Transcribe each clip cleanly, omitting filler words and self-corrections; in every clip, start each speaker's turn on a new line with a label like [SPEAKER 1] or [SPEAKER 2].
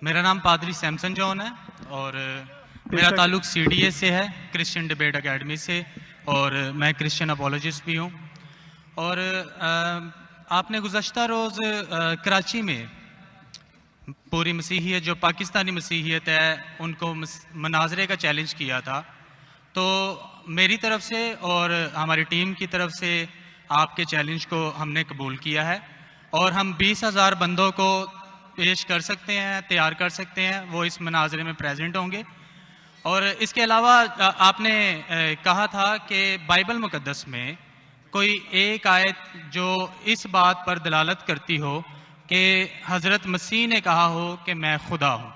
[SPEAKER 1] मेरा नाम पादरी सैमसन जॉन है और मेरा ताल्लुक CDA से है, क्रिश्चियन डिबेट एकेडमी से, और मैं क्रिश्चियन अपोलॉजिस्ट भी हूँ। और आपने गुज़श्ता रोज़ कराची में पूरी मसीहियत, जो पाकिस्तानी मसीहियत है, उनको मनाजरे का चैलेंज किया था। तो मेरी तरफ से और हमारी टीम की तरफ से आपके चैलेंज को हमने कबूल किया है और हम 20,000 बंदों को पेश कर सकते हैं, तैयार कर सकते हैं, वो इस मनाजरे में प्रेजेंट होंगे। और इसके अलावा आपने कहा था कि बाइबल मुकद्दस में कोई एक आयत जो इस बात पर दलालत करती हो कि हज़रत मसीह ने कहा हो कि मैं खुदा हूँ।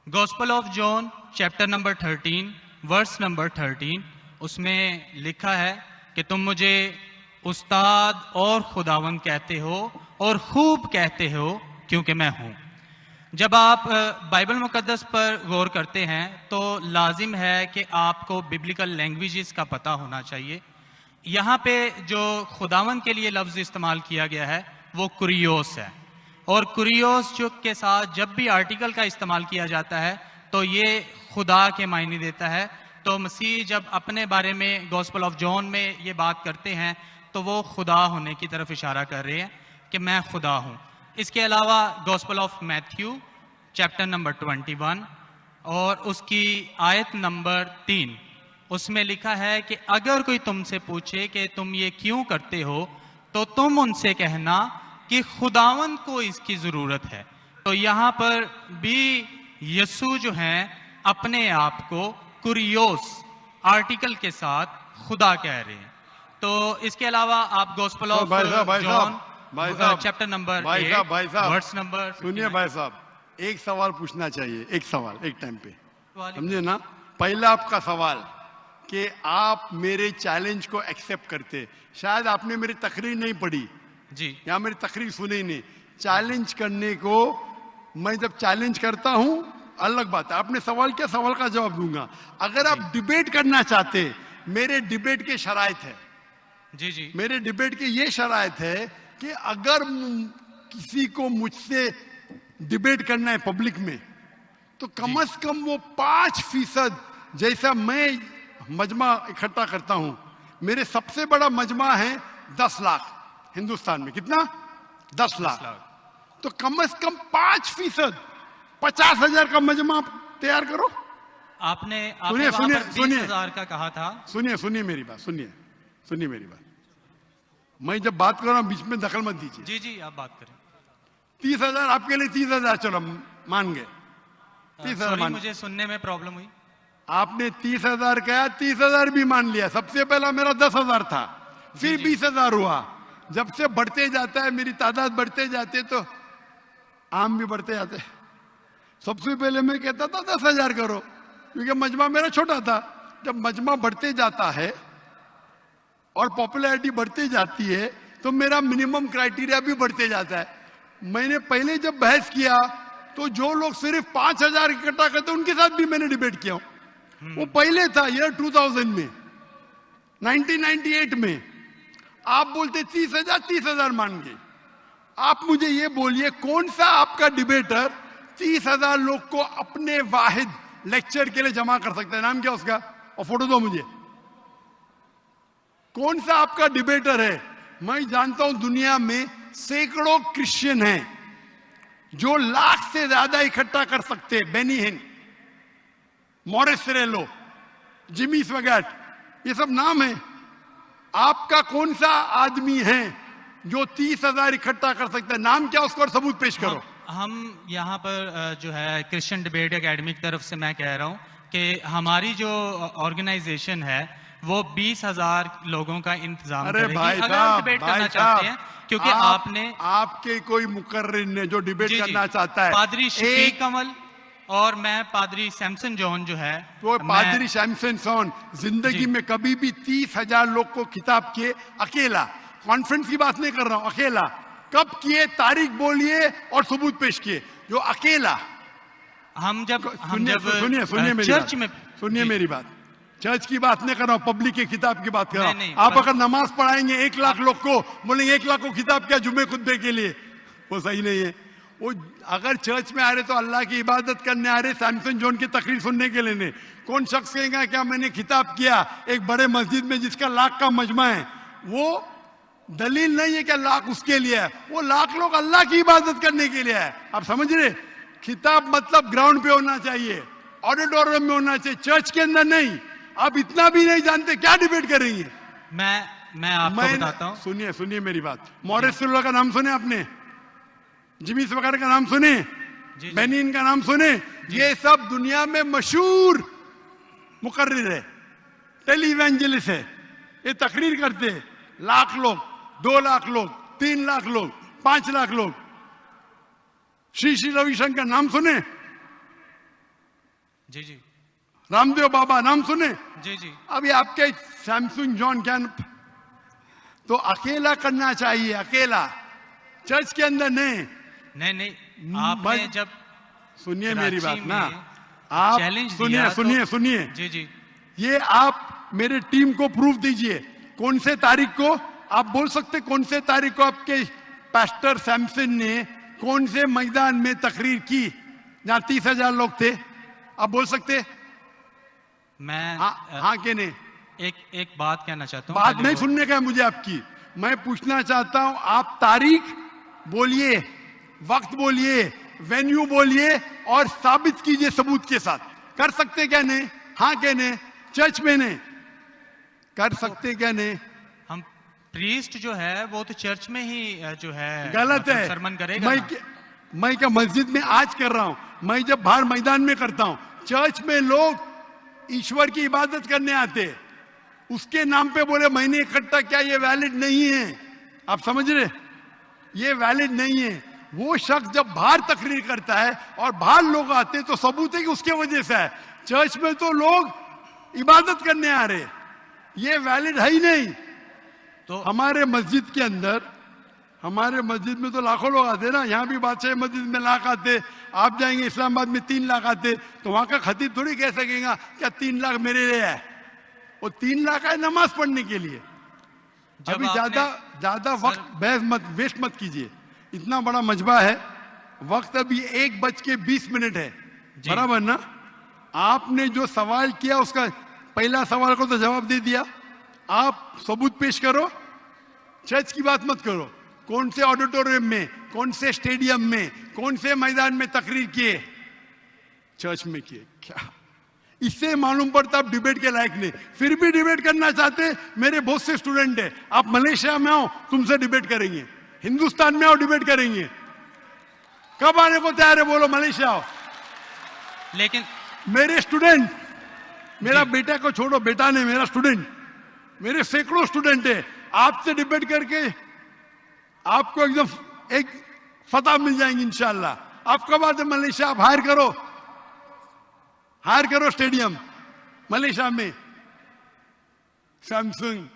[SPEAKER 1] Gospel of John chapter number 13 verse number 13, उसमें लिखा है कि तुम मुझे उस्ताद और खुदावंद कहते हो और खूब कहते हो क्योंकि मैं हूँ। जब आप बाइबल मुकद्दस पर गौर करते हैं तो लाजिम है कि आपको बिब्लिकल लैंग्वेजेस का पता होना चाहिए। यहाँ पे जो खुदावंद के लिए लफ्ज़ इस्तेमाल किया गया है वो कुरियोस है, और कुरियोस जो के साथ जब भी आर्टिकल का इस्तेमाल किया जाता है तो ये खुदा के मायने देता है। तो मसीह जब अपने बारे में गॉस्पेल ऑफ जॉन में ये बात करते हैं तो वो खुदा होने की तरफ इशारा कर रहे हैं कि मैं खुदा हूँ। इसके अलावा gospel of Matthew chapter number 21 और उसकी आयत नंबर 3, उसमें लिखा है कि अगर कोई तुमसे पूछे कि तुम ये क्यों करते हो तो तुम उनसे कहना कि खुदावंद को इसकी ज़रूरत है। तो यहाँ पर भी यीशु जो हैं अपने आप को कुरियोस आर्टिकल के साथ खुदा कह रहे हैं। तो इसके अलावा आप gospel of John chapter number 8 verse number,
[SPEAKER 2] सुनिए भाई साहब, एक सवाल पूछना चाहिए, एक सवाल एक टाइम पे, समझे ना। पहला आपका सवाल कि आप मेरे चैलेंज को एक्सेप्ट करते, शायद आपने मेरी तकरीर नहीं पढ़ी
[SPEAKER 1] जी,
[SPEAKER 2] या मेरी तकरीर सुनी नहीं। चैलेंज करने को मैं जब चैलेंज करता हूं अलग बात है, आपने सवाल किया, सवाल का जवाब दूंगा। अगर आप डिबेट करना चाहते, मेरे डिबेट के शराइत है,
[SPEAKER 1] जी जी,
[SPEAKER 2] मेरे डिबेट के ये शराइत है कि अगर किसी को मुझसे डिबेट करना है पब्लिक में तो कम से कम वो 5% जैसा मैं मजमा इकट्ठा करता हूं। मेरे सबसे बड़ा मजमा है 10 लाख हिंदुस्तान में। कितना? 10 लाख। तो कम से कम 5%, 50,000 का मजमा तैयार करो।
[SPEAKER 1] आपने
[SPEAKER 2] सुनिए सुनिए सुनिए
[SPEAKER 1] 20,000 का कहा था।
[SPEAKER 2] सुनिए मेरी बात, सुनिए मेरी बात। मैं जब बात कर रहा हूं बीच में दखल मत दीजिए।
[SPEAKER 1] जी जी, आप बात करें।
[SPEAKER 2] 30,000 आपके लिए 30,000, चलो मान गए। 30,000
[SPEAKER 1] मुझे सुनने में प्रॉब्लम हुई।
[SPEAKER 2] आपने 30,000 कहा, 30,000 भी मान लिया। सबसे पहला मेरा 10,000 था, फिर 20,000 हुआ। जब से बढ़ते जाता है, मेरी तादाद बढ़ते जाते तो आम भी बढ़ते जाते। सबसे पहले मैं कहता था 10,000 करो, क्योंकि मजमा मेरा छोटा था। जब मजमा बढ़ते जाता है और पॉपुलैरिटी बढ़ती जाती है तो मेरा मिनिमम क्राइटेरिया भी बढ़ते जाता है। मैंने पहले जब बहस किया तो जो लोग सिर्फ 5,000 इकट्ठा करते उनके साथ भी मैंने डिबेट किया। वो पहले था ईयर 2000 में, 1998 में। आप बोलते 30,000 मान गए। आप मुझे ये बोलिए कौन सा आपका डिबेटर 30,000 लोग को अपने वाहिद लेक्चर के लिए जमा कर सकता है? नाम क्या उसका, और फोटो दो मुझे। कौन सा आपका डिबेटर है? मैं जानता हूं दुनिया में सैकड़ों क्रिश्चियन हैं जो लाख से ज्यादा इकट्ठा कर सकते हैं। बेनी हिन, मॉरिस सिरेलो, जिमी स्वैगट, ये सब नाम है। आपका कौन सा आदमी है जो 30,000 इकट्ठा कर सकता है? नाम क्या उसका और सबूत पेश करो।
[SPEAKER 1] हम यहाँ पर जो है क्रिश्चियन डिबेट एकेडमी की तरफ से मैं कह रहा हूँ कि हमारी जो ऑर्गेनाइजेशन है वो 20,000 लोगों का इंतजाम करेगी।
[SPEAKER 2] भाई
[SPEAKER 1] अगर हम डिबेट करना चाहते हैं, क्योंकि
[SPEAKER 2] आपके कोई मुकर्रिर ने जो डिबेट करना चाहता है,
[SPEAKER 1] पादरी शफीक कमल और मैं पादरी सैमसन जॉन जो है,
[SPEAKER 2] तो पादरी सैमसन जॉन जिंदगी में कभी भी 30,000 लोग को खिताब किए अकेला, कॉन्फ्रेंस की बात नहीं कर रहा हूं, अकेला कब किए? तारीख बोलिए और सबूत पेश किए। जो अकेला
[SPEAKER 1] हम जब
[SPEAKER 2] सुनिए मेरी
[SPEAKER 1] चर्च
[SPEAKER 2] बात,
[SPEAKER 1] में,
[SPEAKER 2] सुनिए मेरी बात, चर्च की बात नहीं कर रहा हूं, पब्लिक के खिताब की बात कर रहा हूं। आप
[SPEAKER 1] पर...
[SPEAKER 2] अगर नमाज पढ़ाएंगे 1 लाख लोग को, बोलेंगे 1 लाख को खिताब क्या जुम्मे खुतबे के लिए, वो सही नहीं है। वो अगर चर्च में आ रहे तो अल्लाह की इबादत करने आ रहे, सैमसन जॉन की तकरीर सुनने के लिए नहीं। कौन शख्स कहेगा क्या मैंने खिताब किया एक बड़े मस्जिद में जिसका लाख का मजमा है, वो दलील नहीं है क्या लाख उसके लिए है, वो लाख लोग अल्लाह की इबादत करने के लिए है। आप समझ रहे, खिताब मतलब ग्राउंड पे होना चाहिए, ऑडिटोरियम में होना चाहिए, चर्च के अंदर नहीं। आप इतना भी नहीं जानते, क्या डिबेट करेंगे?
[SPEAKER 1] मैं आपको बताता हूँ।
[SPEAKER 2] सुनिए मेरी बात। मॉरिस सिल्वा का नाम सुने आपने? जिमी वगैरह का नाम सुने? बेनिन का नाम सुने? ये सब दुनिया में मशहूर मुकर्रिर है, टेली इवेंजलिस्ट है। ये तकरीर करते हैं, लाख लोग, 2 लाख लोग, 3 लाख लोग, 5 लाख लोग। श्री श्री रविशंकर नाम सुने?
[SPEAKER 1] जी
[SPEAKER 2] रामदेव बाबा नाम सुने?
[SPEAKER 1] जी
[SPEAKER 2] अभी आपके सैमसंग जॉन क्या तो अकेला करना चाहिए, अकेला, चर्च के अंदर नहीं।
[SPEAKER 1] आपने जब
[SPEAKER 2] सुनिए मेरी बात ना,
[SPEAKER 1] आप
[SPEAKER 2] आप सुनिए
[SPEAKER 1] जी
[SPEAKER 2] ये आप मेरे टीम को प्रूफ दीजिए। कौन से तारीख को आप बोल सकते, कौन से तारीख को आपके पास्टर सैमसन ने कौन से मैदान में तकरीर की जहां 30,000 लोग थे? आप बोल सकते?
[SPEAKER 1] मैं
[SPEAKER 2] हाँ के नहीं?
[SPEAKER 1] एक बात कहना चाहता हूँ।
[SPEAKER 2] बात नहीं सुनने का है मुझे आपकी, मैं पूछना चाहता हूं। आप तारीख बोलिए, वक्त बोलिए, वेन्यू बोलिए और साबित कीजिए सबूत के साथ। कर सकते क्या नहीं? हाँ क्या नहीं? चर्च में नहीं कर सकते क्या नहीं?
[SPEAKER 1] हम प्रीस्ट जो है वो तो चर्च में ही जो है
[SPEAKER 2] गलत है।
[SPEAKER 1] सरमन करेगा।
[SPEAKER 2] मैं क्या मस्जिद में आज कर रहा हूं, मैं जब बाहर मैदान में करता हूं। चर्च में लोग ईश्वर की इबादत करने आते, उसके नाम पे बोले मैंने इकट्ठा किया, ये वैलिड नहीं है। आप समझ रहे, ये वैलिड नहीं है। वो शख्स जब बाहर तकरीर करता है और बाहर लोग आते तो सबूत है कि उसके वजह से है। चर्च में तो लोग इबादत करने आ रहे, ये वैलिड है ही नहीं। तो हमारे मस्जिद के अंदर, हमारे मस्जिद में तो लाखों लोग आते ना। यहाँ भी बादशाह मस्जिद में लाख आते, आप जाएंगे इस्लामाबाद में 3 लाख आते, तो वहां का खतीब थोड़ी कह सकेगा क्या 3 लाख मेरे लिए है। वो 3 लाख है नमाज पढ़ने के लिए। अभी ज्यादा वक्त बहस मत, वेस्ट मत कीजिए। इतना बड़ा मजबा है, वक्त अभी 1:20 है, बराबर ना? आपने जो सवाल किया उसका पहला सवाल को तो जवाब दे दिया। आप सबूत पेश करो, चर्च की बात मत करो। कौन से ऑडिटोरियम में, कौन से स्टेडियम में, कौन से मैदान में तकरीर किए? चर्च में किए। क्या इससे मालूम पड़ता आप डिबेट के लायक नहीं। फिर भी डिबेट करना चाहते, मेरे बहुत से स्टूडेंट है। आप मलेशिया में आओ, तुमसे डिबेट करेंगे। हिंदुस्तान में आओ, डिबेट करेंगे। कब आने को तैयार है बोलो? मलेशिया आओ।
[SPEAKER 1] लेकिन
[SPEAKER 2] मेरे स्टूडेंट, मेरा बेटा को छोड़ो, बेटा नहीं, मेरा स्टूडेंट, मेरे सैकड़ों स्टूडेंट है। आपसे डिबेट करके आपको एकदम एक फतह मिल जाएंगे इंशाल्लाह। आप कब आते मलेशिया? आप हायर करो स्टेडियम मलेशिया में। सैमसंग,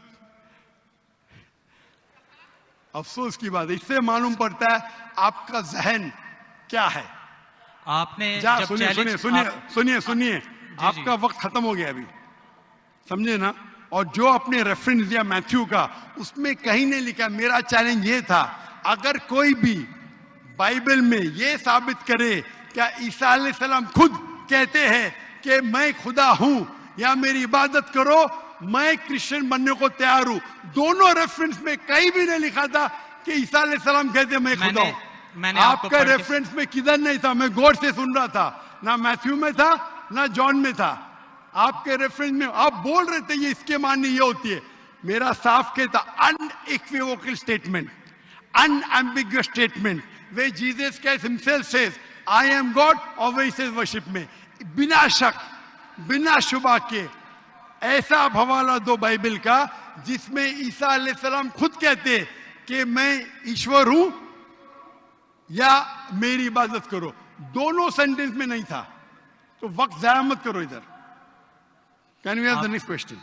[SPEAKER 2] अफसोस की बात है, इससे मालूम पड़ता है आपका जहन क्या है।
[SPEAKER 1] आपने
[SPEAKER 2] सुनिए आपका वक्त खत्म हो गया अभी, समझे ना? और जो आपने रेफरेंस दिया मैथ्यू का, उसमें कहीं नहीं लिखा। मेरा चैलेंज ये था, अगर कोई भी बाइबल में ये साबित करे क्या ईसा अलैहिस्सलाम खुद कहते हैं कि मैं खुदा हूं या मेरी इबादत करो, मैं क्रिश्चियन बनने को तैयार हूं। दोनों रेफरेंस में कहीं भी नहीं लिखा था कि ईसा अलैहिस्सलाम कहते मैं खुदा हूं। आपका रेफरेंस में किधर नहीं था, मैं गौर से सुन रहा था, ना मैथ्यू में था ना जॉन में था। आपके रेफरेंस में आप बोल रहे थे ये इसके माननी ये होती है। मेरा साफ कहता unequivocal statement, unambiguous statement, way Jesus Christ himself says I am God, और वे सेज वर्शिप में, बिना शक बिना शुबा के ऐसा हवाला दो बाइबल का जिसमें ईसा अलैहिस्सलाम खुद कहते कि मैं ईश्वर हूं या मेरी इबादत करो। दोनों सेंटेंस में नहीं था। तो वक्त जाया मत करो इधर। Can we have the next question?